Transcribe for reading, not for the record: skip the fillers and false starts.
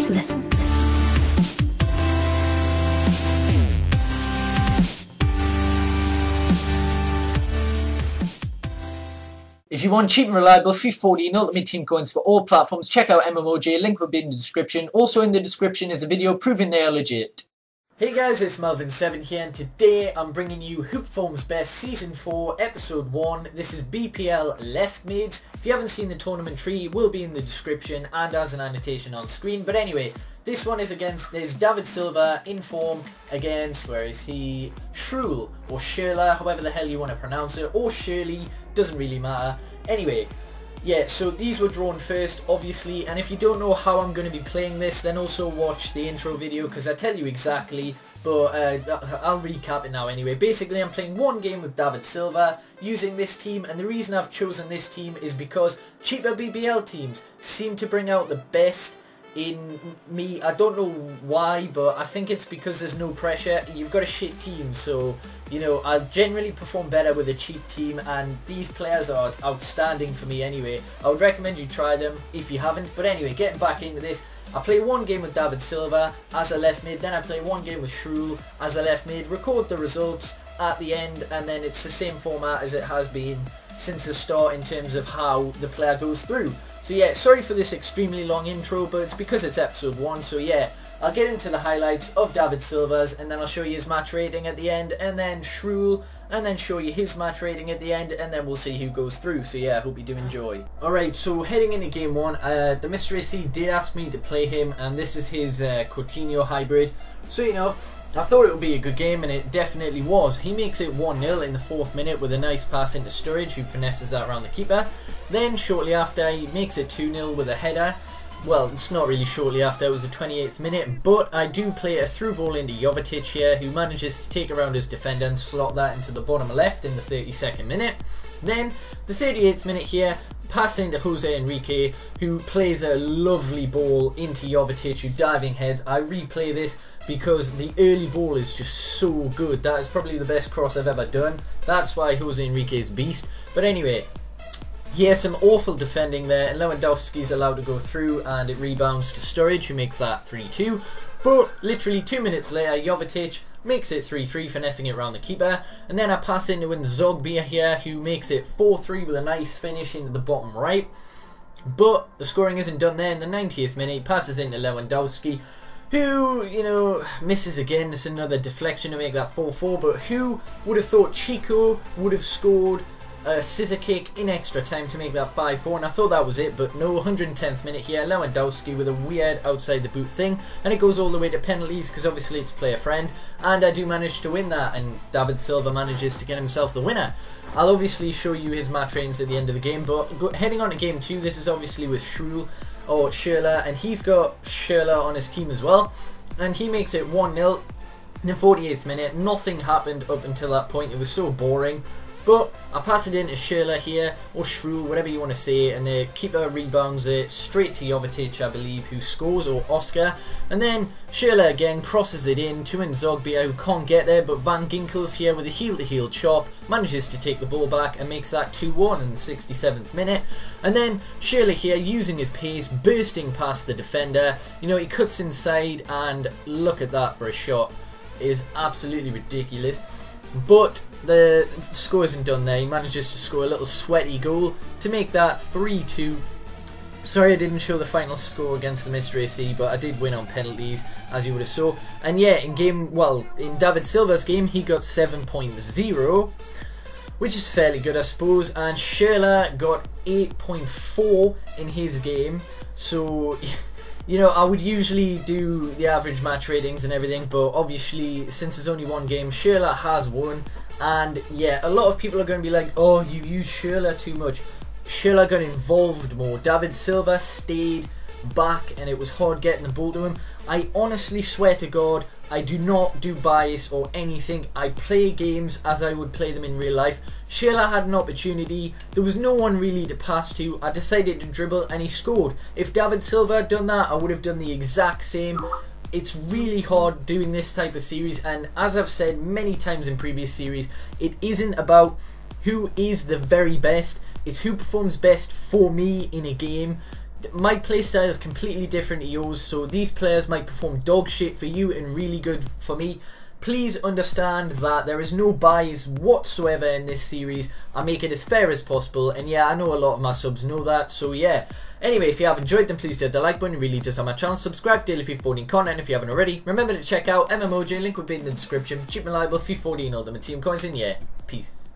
Just listen. If you want cheap and reliable FIFA 14 Ultimate Team coins for all platforms, check out MMOJ, link will be in the description. Also in the description is a video proving they are legit. Hey guys, it's Melvin7 here, and today I'm bringing you Who Performs Best Season 4 Episode 1. This is BPL Left Mids. If you haven't seen the tournament tree, it will be in the description and as an annotation on screen. But anyway, this one is David Silva in form against, where is he? Schurle, or Schurle, however the hell you want to pronounce it, or Schurlle, doesn't really matter. Anyway, yeah, so these were drawn first, obviously, and if you don't know how I'm going to be playing this, then also watch the intro video, because I tell you exactly, but I'll recap it now anyway. Basically, I'm playing one game with David Silva, using this team, and the reason I've chosen this team is because cheaper BPL teams seem to bring out the best in me. I don't know why, but I think it's because there's no pressure. You've got a shit team, so you know I generally perform better with a cheap team, and these players are outstanding for me anyway. I would recommend you try them if you haven't. But anyway, getting back into this, I play one game with David Silva as a left mid, then I play one game with Schurle as a left mid, record the results at the end, and then it's the same format as it has been since the start in terms of how the player goes through. So yeah, sorry for this extremely long intro, but it's because it's episode 1, so yeah, I'll get into the highlights of David Silva's, and then I'll show you his match rating at the end, and then Schurle, and then show you his match rating at the end, and then we'll see who goes through. So yeah, I hope you do enjoy. Alright, so heading into game 1, the Mr. AC did ask me to play him, and this is his Coutinho hybrid, so you know, I thought it would be a good game, and it definitely was. He makes it 1-0 in the 4th minute with a nice pass into Sturridge, who finesses that around the keeper. Then shortly after, he makes it 2-0 with a header. Well, it's not really shortly after, it was the 28th minute, but I do play a through ball into Jovetic here, who manages to take around his defender and slot that into the bottom left in the 32nd minute. Then, the 38th minute here, pass into Jose Enrique, who plays a lovely ball into Jovetic, who diving heads. I replay this because the early ball is just so good. That is probably the best cross I've ever done. That's why Jose Enrique is beast. But anyway, he has some awful defending there, and Lewandowski's allowed to go through, and it rebounds to Sturridge, who makes that 3-2. But literally 2 minutes later, Jovetic makes it 3-3, finessing it around the keeper. And then I pass into Nzogbia here, who makes it 4-3 with a nice finish into the bottom right. But the scoring isn't done there. In the 90th minute, he passes into Lewandowski, who, you know, misses again. It's another deflection to make that 4-4. But who would have thought Chico would have scored a scissor kick in extra time to make that 5-4, and I thought that was it, but no. 110th minute here, Lewandowski with a weird outside the boot thing, and it goes all the way to penalties because obviously it's player friend, and I do manage to win that, and David Silva manages to get himself the winner. I'll obviously show you his match ratings at the end of the game, but heading on to game 2, this is obviously with Schurle, or Schurle, and he's got Schurle on his team as well, and he makes it 1-0 in the 48th minute. Nothing happened up until that point, it was so boring. But I pass it in to Schurle here, or Schurle, whatever you want to say, and the keeper rebounds it straight to Jovetic, I believe, who scores, or Oscar. And then Schurle again crosses it in to Nzogbia, who can't get there, but Van Ginkel's here with a heel-to-heel chop, manages to take the ball back and makes that 2-1 in the 67th minute. And then Schurle here, using his pace, bursting past the defender. You know, he cuts inside, and look at that for a shot. It is absolutely ridiculous. But the score isn't done there. He manages to score a little sweaty goal to make that 3-2. Sorry I didn't show the final score against the Mr. AC, but I did win on penalties, as you would have saw. And yeah, in David Silva's game, he got 7.0, which is fairly good, I suppose. And Schurle got 8.4 in his game, so you know, I would usually do the average match ratings and everything, but obviously, since it's only one game, Schurle has won. And yeah, a lot of people are going to be like, oh, you use Schurle too much. Schurle got involved more. David Silva stayed back, and it was hard getting the ball to him. I honestly swear to God, I do not do bias or anything. I play games as I would play them in real life. Schurle had an opportunity. There was no one really to pass to. I decided to dribble, and he scored. If David Silva had done that, I would have done the exact same. It's really hard doing this type of series, and as I've said many times in previous series, it isn't about who is the very best. It's who performs best for me in a game. my playstyle is completely different to yours, so these players might perform dog shit for you and really good for me. Please understand that there is no bias whatsoever in this series. I make it as fair as possible, and yeah, I know a lot of my subs know that, so yeah. Anyway, if you have enjoyed, then please do hit the like button. It really does on my channel. Subscribe daily FIFA 14 content if you haven't already. Remember to check out MMOJ, link will be in the description. Cheap, reliable FIFA 14 Ultimate Team coins, and yeah, peace.